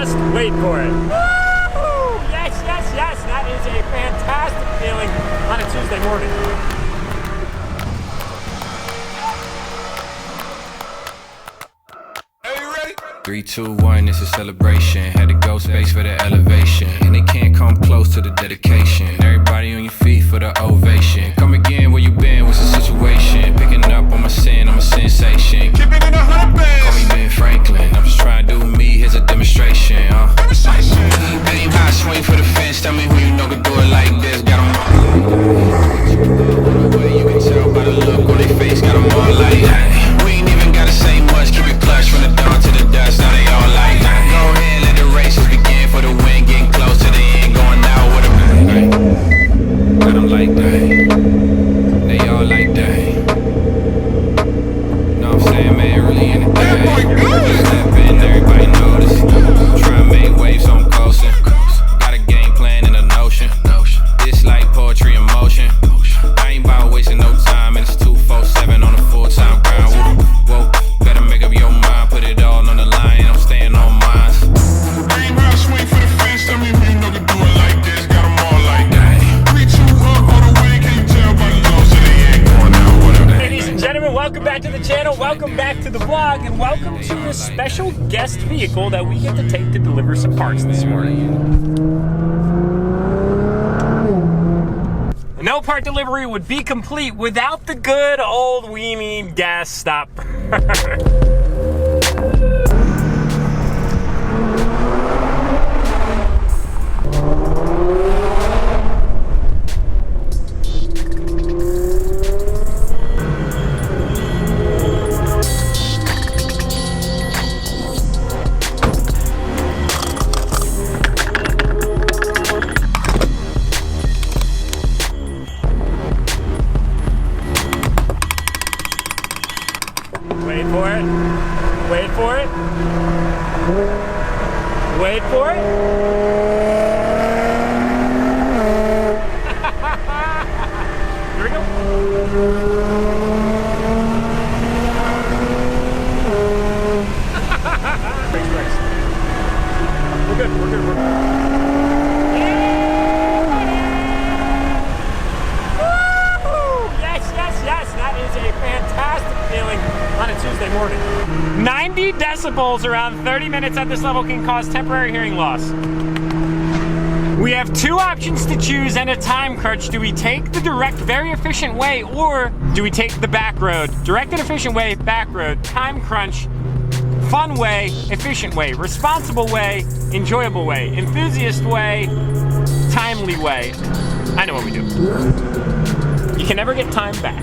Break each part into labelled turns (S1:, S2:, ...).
S1: Just wait for it. Woo! Yes, yes, yes. That is a fantastic feeling on a Tuesday morning.
S2: Are you ready?
S3: 3, 2, 1, it's a celebration. Had to go space for the elevation. And they can't come close to the dedication. Everybody on your feet for the ovation. Come again, where you been, what's the situation? Picking up on my sin, I'm a sensation.
S2: Keep it in 100 bands.
S3: Call me Ben Franklin, I'm just trying to do me, here's a demonstration. Aim high, swing for the fence, tell me who you know can do it like this. Got 'em all. You can tell by the look on their face, got 'em all like that. We ain't even gotta say much, keep it plush from the dawn to the dust. Now they all like that. Go ahead, let the races begin for the win, getting close to the end, going out with a bang. Got 'em like that. They all like that. Know what I'm saying, man, really in the day. Step in, everybody notice. Try and make waves on coasting. Got a game plan and a notion. It's like poetry in motion. I ain't about wasting no time, and it's 247 on a full-time grind. Whoa, better make up your mind, put it all on the line. I'm staying on mine.
S2: Aim high, swing for the fence. Tell me who you know can do it like this. Got 'em all like that. 3, 2, up all the way. Can you tell by the nose that they ain't going out? Whatever.
S1: Ladies and gentlemen, welcome back to the channel, welcome back to the vlog, and welcome to this special guest vehicle that we get to take to deliver some parts this morning. No part delivery would be complete without the good old we need gas stop. Wait for it. Wait for it. Wait for it. Here we go. Race. We're good. We're good. We're good. That is a fantastic feeling on a Tuesday morning. 90 decibels around 30 minutes at this level can cause temporary hearing loss. We have two options to choose and a time crunch. Do we take the direct, very efficient way, or do we take the back road? Direct and efficient way, back road, time crunch, fun way, efficient way, responsible way, enjoyable way, enthusiast way, timely way. I know what we do. You can never get time back.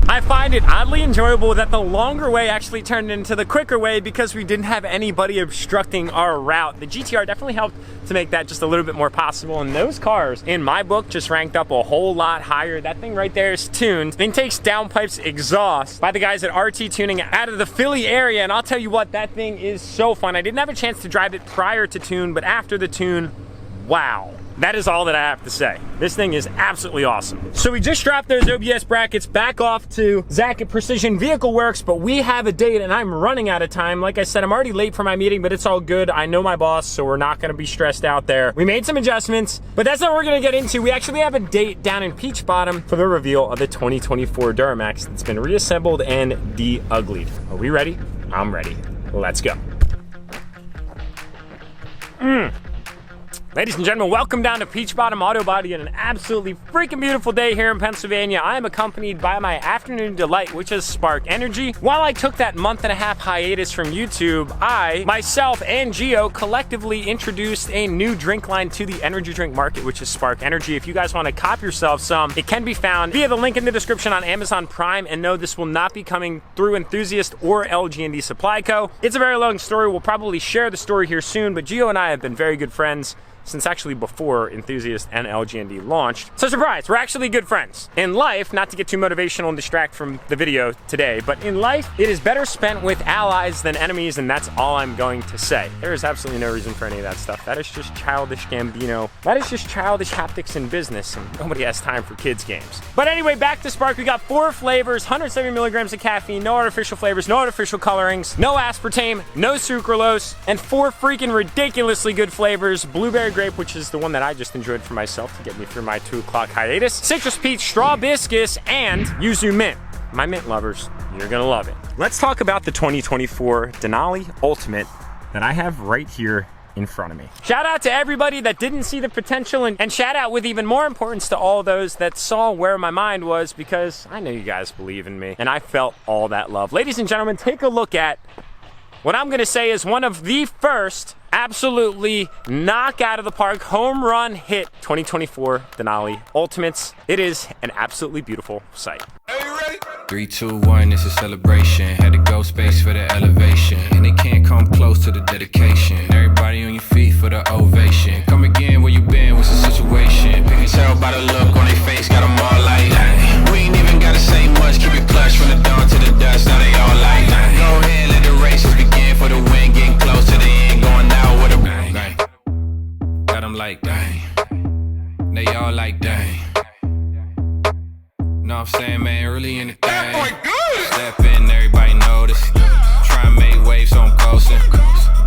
S1: I find it oddly enjoyable that the longer way actually turned into the quicker way because we didn't have anybody obstructing our route. The GTR definitely helped to make that just a little bit more possible, and those cars, in my book, just ranked up a whole lot higher. That thing right there is tuned. Thing takes downpipes exhaust by the guys at RT Tuning out of the Philly area, and I'll tell you what, that thing is so fun. I didn't have a chance to drive it prior to tune, but after the tune, wow. That is all that I have to say. This thing is absolutely awesome. So we just dropped those OBS brackets back off to Zach at Precision Vehicle Works, but we have a date and I'm running out of time. Like I said, I'm already late for my meeting, but it's all good. I know my boss, so we're not gonna be stressed out there. We made some adjustments, but that's not what we're gonna get into. We actually have a date down in Peach Bottom for the reveal of the 2024 Duramax that's been reassembled and de-uglied. Are we ready? I'm ready. Let's go. Ladies and gentlemen, welcome down to Peach Bottom Auto Body on an absolutely freaking beautiful day here in Pennsylvania. I am accompanied by my afternoon delight, which is Spark Energy. While I took that month-and-a-half hiatus from YouTube, I, myself, and Gio collectively introduced a new drink line to the energy drink market, which is Spark Energy. If you guys want to cop yourself some, it can be found via the link in the description on Amazon Prime, and no, this will not be coming through Enthusiast or LG&D Supply Co. It's a very long story. We'll probably share the story here soon, but Gio and I have been very good friends since actually before Enthusiast and LGND launched. So surprise, we're actually good friends. In life, not to get too motivational and distract from the video today, but in life, it is better spent with allies than enemies, and that's all I'm going to say. There is absolutely no reason for any of that stuff. That is just childish Gambino. That is just childish haptics in business, and nobody has time for kids games. But anyway, back to Spark. We got 4 flavors, 170 milligrams of caffeine, no artificial flavors, no artificial colorings, no aspartame, no sucralose, and 4 freaking ridiculously good flavors. Blueberry grape, which is the one that I just enjoyed for myself to get me through my 2 o'clock hiatus. Citrus peach, straw biscus, and yuzu mint. My mint lovers, you're gonna love it. Let's talk about the 2024 Denali Ultimate that I have right here in front of me. Shout out to everybody that didn't see the potential, and shout out with even more importance to all those that saw where my mind was, because I know you guys believe in me and I felt all that love. Ladies and gentlemen, take a look at what I'm gonna say is one of the first absolutely knock out of the park home run hit 2024 Denali Ultimates. It is an absolutely beautiful sight.
S2: Are you ready?
S3: 3, 2, 1, it's a celebration. Had to go space for the elevation, and they can't come close to the dedication. Everybody on your feet for the ovation. Come again, where you been, what's the situation? They can tell by the look on their face, got them all like that. We ain't even gotta say much, keep it plush from the dawn to the dust. Now they all like that. Go ahead, let the races begin for the win, getting close to the end, going out with a bang. Got them like dang, they all like dang. Know what I'm saying, man, really in the thing.
S2: That boy good.
S3: Step in, everybody notice. Try and make waves, so I'm coasting.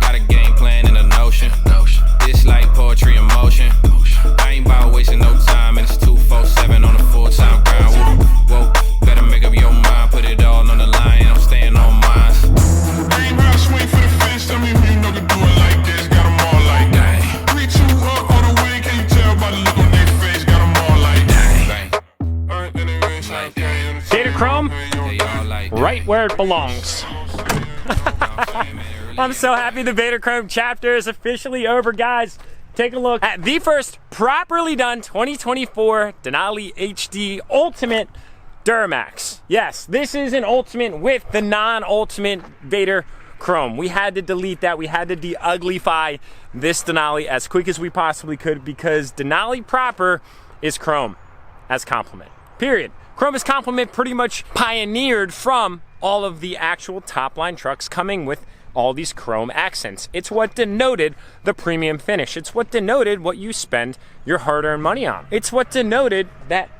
S3: Got a game plan and a notion. It's like poetry in motion. I ain't about wasting no time, and it's 247 on a full-time grind. Whoa, better make up your mind, put it all on the line. I'm staying on mine.
S2: I ain't gotta swing for the fence. Tell me who you know can do it like this. Got them all like that. 3, 2 up on the way. Can you tell by the look on their face? Got them all like that. Alright, then it rings like that.
S1: Vader Chrome,
S3: They all like
S1: right where it belongs. I'm so happy the Vader Chrome chapter is officially over, guys. Take a look at the first properly done 2024 Denali HD Ultimate Duramax. Yes, this is an Ultimate with the non-Ultimate Vader Chrome. We had to delete that. We had to de-uglify this Denali as quick as we possibly could, because Denali proper is Chrome as complement. Period. Chrome as complement pretty much pioneered from all of the actual top line trucks coming with all these chrome accents. It's what denoted the premium finish. It's what denoted what you spend your hard-earned money on. It's what denoted that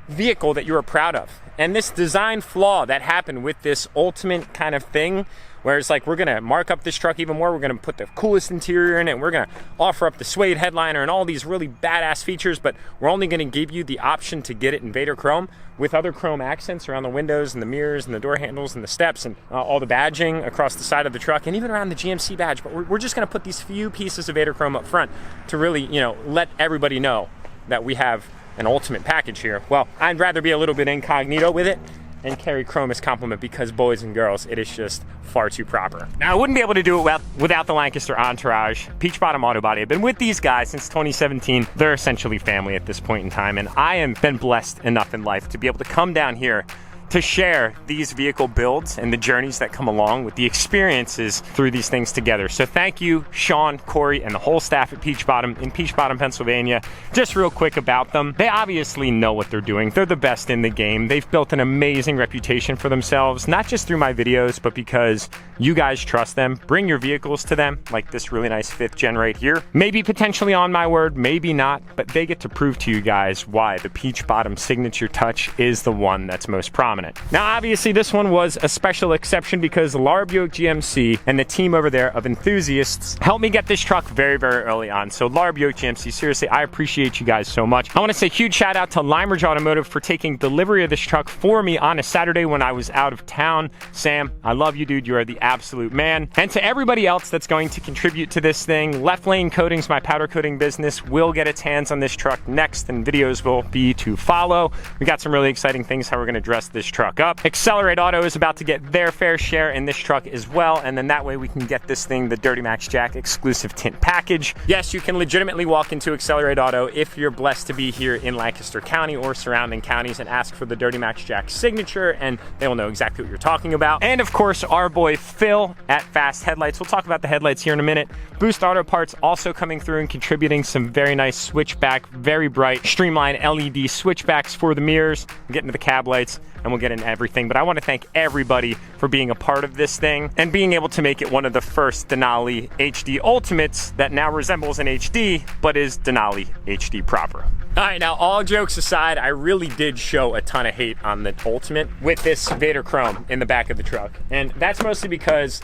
S1: vehicle that you were proud of. And this design flaw that happened with this Ultimate kind of thing, where it's like, we're gonna mark up this truck even more, we're gonna put the coolest interior in it, we're gonna offer up the suede headliner and all these really badass features, but we're only gonna give you the option to get it in Vader Chrome with other chrome accents around the windows and the mirrors and the door handles and the steps and all the badging across the side of the truck and even around the GMC badge. But we're just gonna put these few pieces of Vader Chrome up front to really, you know, let everybody know that we have an Ultimate package here. Well, I'd rather be a little bit incognito with it and carry chrome as complement, because boys and girls, it is just far too proper. Now, I wouldn't be able to do it without the Lancaster entourage. Peach Bottom Auto Body. I've been with these guys since 2017. They're essentially family at this point in time, and I have been blessed enough in life to be able to come down here to share these vehicle builds and the journeys that come along with the experiences through these things together. So thank you, Sean, Corey, and the whole staff at Peach Bottom in Peach Bottom, Pennsylvania. Just real quick about them. They obviously know what they're doing. They're the best in the game. They've built an amazing reputation for themselves, not just through my videos, but because you guys trust them. Bring your vehicles to them, like this really nice 5th gen right here. Maybe potentially on my word, maybe not, but they get to prove to you guys why the Peach Bottom signature touch is the one that's most prominent. Now, obviously, this one was a special exception because Larbuick GMC and the team over there of enthusiasts helped me get this truck very, very early on. So Larbuick GMC, seriously, I appreciate you guys so much. I want to say a huge shout out to Limeridge Automotive for taking delivery of this truck for me on a Saturday when I was out of town. Sam, I love you, dude. You are the absolute man. And to everybody else that's going to contribute to this thing, Left Lane Coatings, my powder coating business, will get its hands on this truck next, and videos will be to follow. We got some really exciting things how we're going to dress this this truck up. Accelerate Auto is about to get their fair share in this truck as well, and then that way we can get this thing the DURTYMAX Jack exclusive tint package. Yes, you can legitimately walk into Accelerate Auto if you're blessed to be here in Lancaster County or surrounding counties and ask for the DURTYMAX Jack signature, and they will know exactly what you're talking about. And of course, our boy Phil at Fast Headlights. We'll talk about the headlights here in a minute. Boost Auto Parts also coming through and contributing some very nice switchback, very bright, streamlined LED switchbacks for the mirrors. We'll get into the cab lights and we'll get into everything. But I want to thank everybody for being a part of this thing and being able to make it one of the first Denali HD Ultimates that now resembles an HD, but is Denali HD proper. All right, now all jokes aside, I really did show a ton of hate on the Ultimate with this Vader Chrome in the back of the truck. And that's mostly because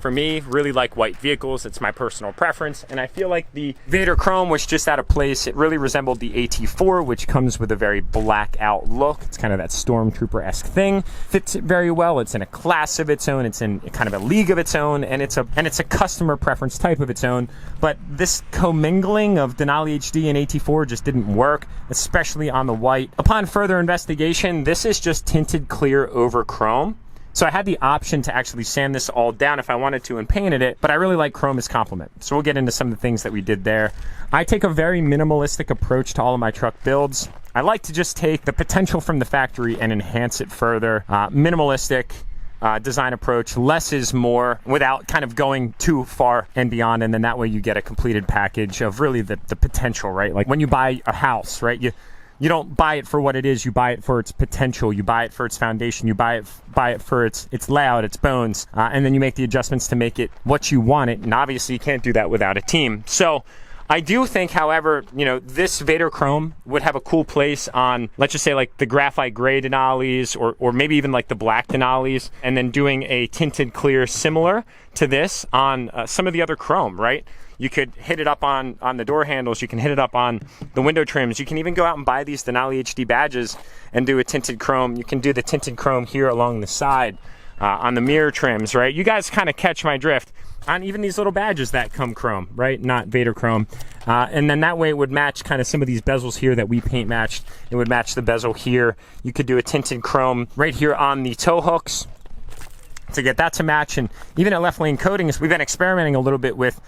S1: for me, really like white vehicles. It's my personal preference. And I feel like the Vader Chrome was just out of place. It really resembled the AT4, which comes with a very black out look. It's kind of that Stormtrooper-esque thing. Fits it very well. It's in a class of its own. It's in kind of a league of its own. And it's a customer preference type of its own. But this commingling of Denali HD and AT4 just didn't work, especially on the white. Upon further investigation, this is just tinted clear over chrome. So I had the option to actually sand this all down if I wanted to and painted it, but I really like chrome as complement. So we'll get into some of the things that we did there. I take a very minimalistic approach to all of my truck builds. I like to just take the potential from the factory and enhance it further. Minimalistic design approach, less is more, without kind of going too far and beyond, and then that way you get a completed package of really the potential, right? Like when you buy a house, right? You don't buy it for what it is, you buy it for its potential, you buy it for its foundation, you buy it for its layout, its bones, and then you make the adjustments to make it what you want it, and obviously you can't do that without a team. So I do think, however, you know, this Vader Chrome would have a cool place on, let's just say, like the graphite gray Denalis, or maybe even like the black Denalis, and then doing a tinted clear similar to this on some of the other chrome, right? You could hit it up on the door handles. You can hit it up on the window trims. You can even go out and buy these Denali HD badges and do a tinted chrome. You can do the tinted chrome here along the side on the mirror trims, right? You guys kind of catch my drift on even these little badges that come chrome, right? Not Vader Chrome. And then that way it would match kind of some of these bezels here that we paint matched. It would match the bezel here. You could do a tinted chrome right here on the tow hooks to get that to match. And even at Left Lane Coatings, we've been experimenting a little bit with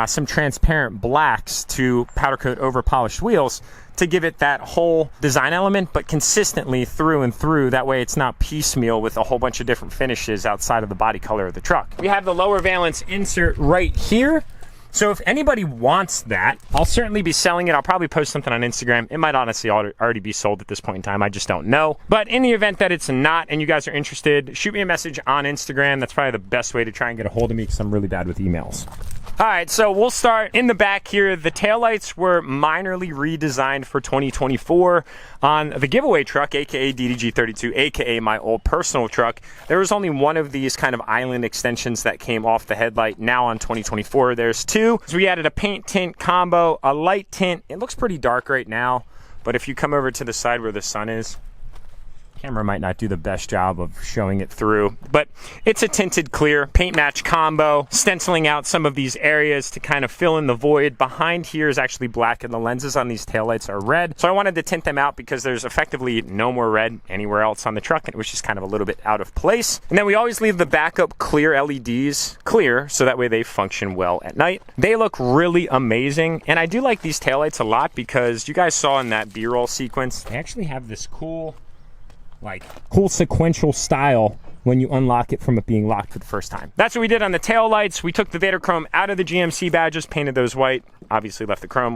S1: some transparent blacks to powder coat over polished wheels to give it that whole design element, but consistently through and through. That way it's not piecemeal with a whole bunch of different finishes outside of the body color of the truck. We have the lower valence insert right here. So if anybody wants that, I'll certainly be selling it. I'll probably post something on Instagram. It might honestly already be sold at this point in time. I just don't know. But in the event that it's not and you guys are interested, shoot me a message on Instagram. That's probably the best way to try and get a hold of me because I'm really bad with emails. All right, so we'll start in the back here. The taillights were minorly redesigned for 2024 on the giveaway truck, aka DDG32, aka my old personal truck. There was only one of these kind of island extensions that came off the headlight. Now on 2024, there's two. So we added a paint tint combo, a light tint. It looks pretty dark right now, but if you come over to the side where the sun is, camera might not do the best job of showing it through, but it's a tinted clear paint match combo, stenciling out some of these areas to kind of fill in the void. Behind here is actually black and the lenses on these taillights are red. So I wanted to tint them out because there's effectively no more red anywhere else on the truck, and it was just kind of a little bit out of place. And then we always leave the backup clear LEDs clear so that way they function well at night. They look really amazing, and I do like these taillights a lot because you guys saw in that B-roll sequence, they actually have this cool sequential style when you unlock it from it being locked for the first time. That's what we did on the tail lights. We took the Vader Chrome out of the GMC badges, painted those white, obviously left the chrome.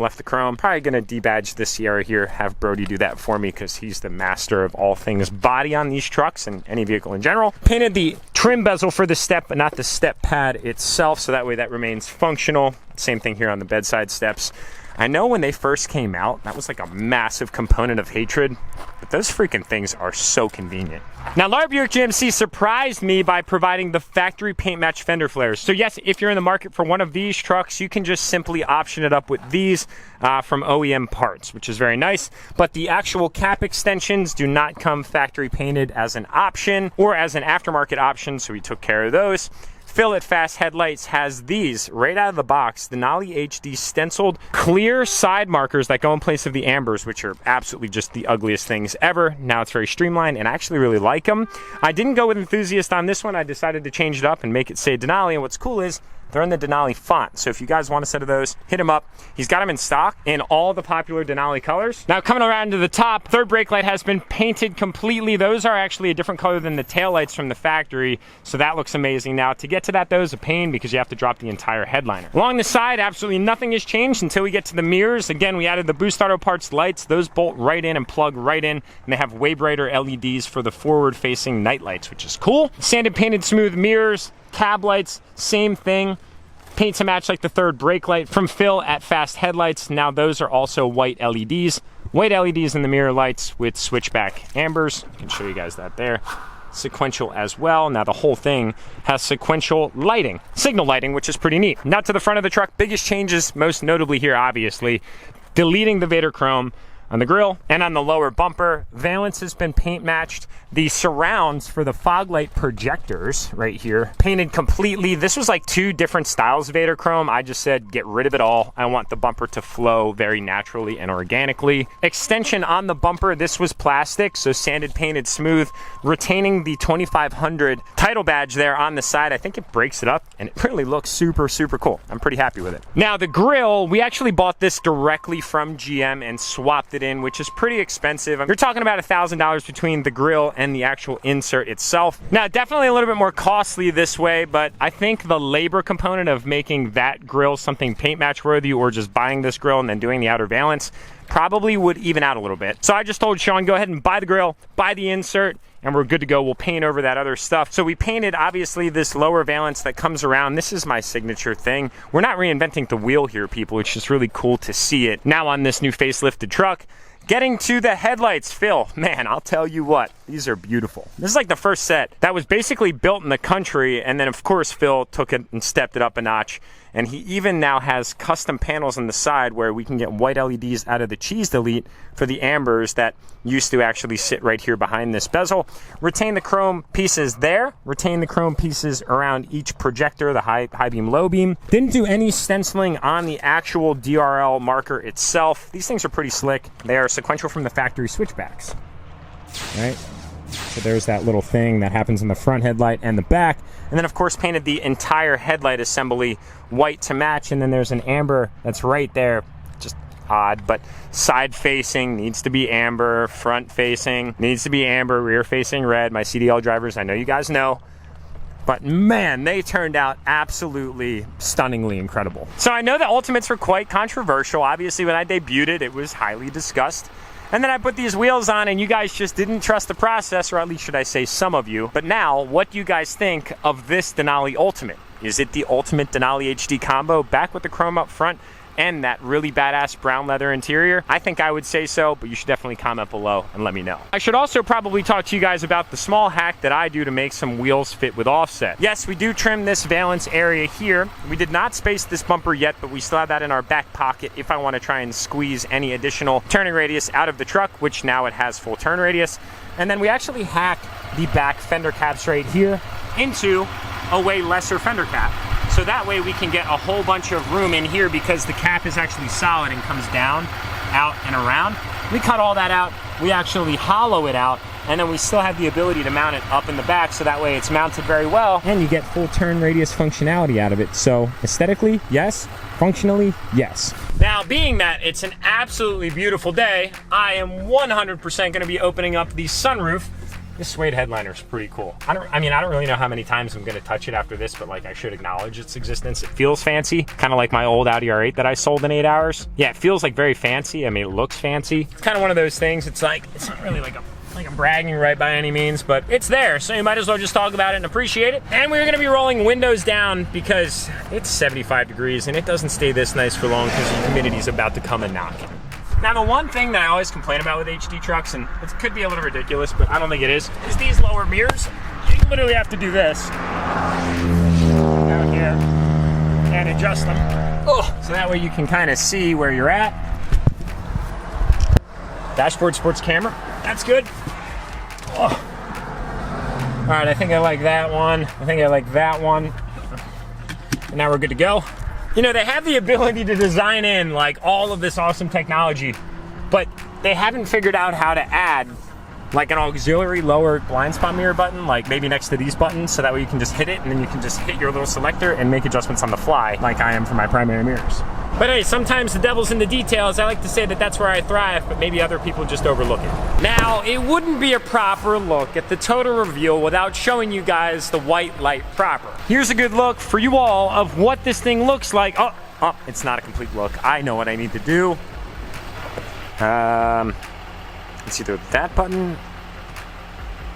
S1: Probably gonna debadge this Sierra here, have Brody do that for me because he's the master of all things body on these trucks and any vehicle in general. Painted the trim bezel for the step, but not the step pad itself, so that way that remains functional. Same thing here on the bedside steps. I know when they first came out, that was like a massive component of hatred, but those freaking things are so convenient. Now, Laura Buick GMC surprised me by providing the factory paint match fender flares. So yes, if you're in the market for one of these trucks, you can just simply option it up with these from OEM parts, which is very nice. But the actual cap extensions do not come factory painted as an option or as an aftermarket option, so we took care of those. Phil at Fast Headlights has these right out of the box, Denali HD stenciled clear side markers that go in place of the ambers, which are absolutely just the ugliest things ever. Now it's very streamlined, and I actually really like them. I didn't go with Enthusiast on this one. I decided to change it up and make it say Denali, and what's cool is they're in the Denali font. So if you guys want a set of those, hit him up. He's got them in stock in all the popular Denali colors. Now coming around to the top, third brake light has been painted completely. Those are actually a different color than the taillights from the factory, so that looks amazing. Now to get to that though is a pain because you have to drop the entire headliner. Along the side, absolutely nothing has changed until we get to the mirrors. Again, we added the Boost Auto Parts lights. Those bolt right in and plug right in, and they have way brighter LEDs for the forward-facing night lights, which is cool. Sanded, painted smooth mirrors, cab lights, same thing. Paint to match like the third brake light from Phil at Fast Headlights. Now those are also white LEDs. White LEDs in the mirror lights with switchback ambers. I can show you guys that there. Sequential as well. Now the whole thing has sequential lighting, signal lighting, which is pretty neat. Now to the front of the truck, biggest changes, most notably here, obviously, deleting the Vader Chrome on the grille and on the lower bumper. Valence has been paint matched. The surrounds for the fog light projectors right here, painted completely. This was like two different styles of Vader Chrome. I just said, get rid of it all. I want the bumper to flow very naturally and organically. Extension on the bumper, this was plastic, so sanded, painted smooth, retaining the 2500 title badge there on the side. I think it breaks it up, and it really looks super, super cool. I'm pretty happy with it. Now the grille, we actually bought this directly from GM and swapped it in, which is pretty expensive. You're talking about $1,000 between the grille and the actual insert itself. Now, definitely a little bit more costly this way, but I think the labor component of making that grille something paint match worthy, or just buying this grille and then doing the outer valance, probably would even out a little bit. So I just told Sean, go ahead and buy the grille, buy the insert, and we're good to go. We'll paint over that other stuff. So we painted, obviously, this lower valance that comes around. This is my signature thing. We're not reinventing the wheel here, people. It's just really cool to see it now on this new facelifted truck. Getting to the headlights, Phil, man, I'll tell you what, these are beautiful. This is like the first set that was basically built in the country, and then of course Phil took it and stepped it up a notch, and he even now has custom panels on the side where we can get white LEDs out of the cheese delete for the ambers that used to actually sit right here behind this bezel. Retain the chrome pieces there, retain the chrome pieces around each projector, the high beam, low beam. Didn't do any stenciling on the actual DRL marker itself. These things are pretty slick. They are sequential from the factory switchbacks, right? So there's that little thing that happens in the front headlight and the back. And then of course painted the entire headlight assembly white to match, and then there's an amber that's right there. Just odd, but side facing needs to be amber, front facing needs to be amber, rear facing red. My CDL drivers, I know you guys know. But man, they turned out absolutely stunningly incredible. So I know the Ultimates were quite controversial. Obviously, when I debuted it, it was highly discussed. And then I put these wheels on and you guys just didn't trust the process, or at least should I say some of you. But now, what do you guys think of this Denali Ultimate? Is it the ultimate Denali HD combo, back with the chrome up front and that really badass brown leather interior? I think I would say so, but you should definitely comment below and let me know. I should also probably talk to you guys about the small hack that I do to make some wheels fit with offset. Yes, we do trim this valance area here. We did not space this bumper yet, but we still have that in our back pocket if I want to try and squeeze any additional turning radius out of the truck, which now it has full turn radius. And then we actually hack the back fender caps right here into a way lesser fender cap. So that way we can get a whole bunch of room in here because the cap is actually solid and comes down, out, and around. We cut all that out, we actually hollow it out, and then we still have the ability to mount it up in the back, so that way it's mounted very well, and you get full turn radius functionality out of it. So aesthetically, yes. Functionally, yes. Now, being that it's an absolutely beautiful day, I am 100% going to be opening up the sunroof. This suede headliner is pretty cool. I don't really know how many times I'm gonna touch it after this, but like I should acknowledge its existence. It feels fancy, kind of like my old Audi R8 that I sold in 8 hours. Yeah, it feels like very fancy. I mean, it looks fancy. It's kind of one of those things. It's like, it's not really like I'm bragging right by any means, but it's there, so you might as well just talk about it and appreciate it. And we're gonna be rolling windows down because it's 75 degrees and it doesn't stay this nice for long because the humidity's about to come and knock it. Now, the one thing that I always complain about with HD trucks, and it could be a little ridiculous, but I don't think it is these lower mirrors. You literally have to do this down here and adjust them. Oh, so that way you can kind of see where you're at. Dashboard sports camera, that's good. Oh. All right, I think I like that one. I think I like that one. now we're good to go. You know, they have the ability to design in like all of this awesome technology, but they haven't figured out how to add like an auxiliary lower blind spot mirror button, like maybe next to these buttons, so that way you can just hit it and then you can just hit your little selector and make adjustments on the fly, like I am for my primary mirrors. But hey, sometimes the devil's in the details. I like to say that that's where I thrive, but maybe other people just overlook it. Now, it wouldn't be a proper look at the total reveal without showing you guys the white light proper. Here's a good look for you all of what this thing looks like. Oh, it's not a complete look. I know what I need to do. It's either that button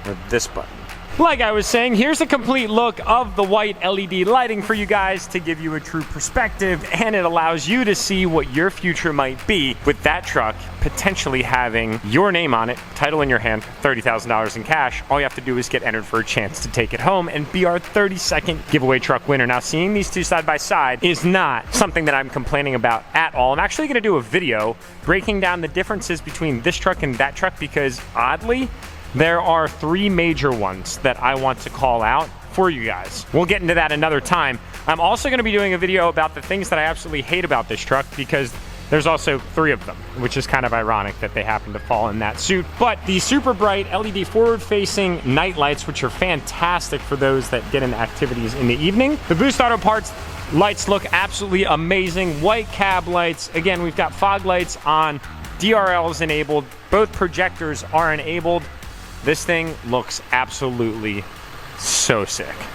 S1: or this button. Like I was saying, here's a complete look of the white LED lighting for you guys to give you a true perspective, and it allows you to see what your future might be with that truck potentially having your name on it, title in your hand, $30,000 in cash. All you have to do is get entered for a chance to take it home and be our 32nd giveaway truck winner. Now, seeing these two side by side is not something that I'm complaining about at all. I'm actually gonna do a video breaking down the differences between this truck and that truck because oddly, there are 3 major ones that I want to call out for you guys. We'll get into that another time. I'm also gonna be doing a video about the things that I absolutely hate about this truck because there's also 3 of them, which is kind of ironic that they happen to fall in that suit. But the super bright LED forward-facing night lights, which are fantastic for those that get into activities in the evening. The Boost Auto Parts lights look absolutely amazing. White cab lights. Again, we've got fog lights on, DRLs enabled, both projectors are enabled. This thing looks absolutely so sick.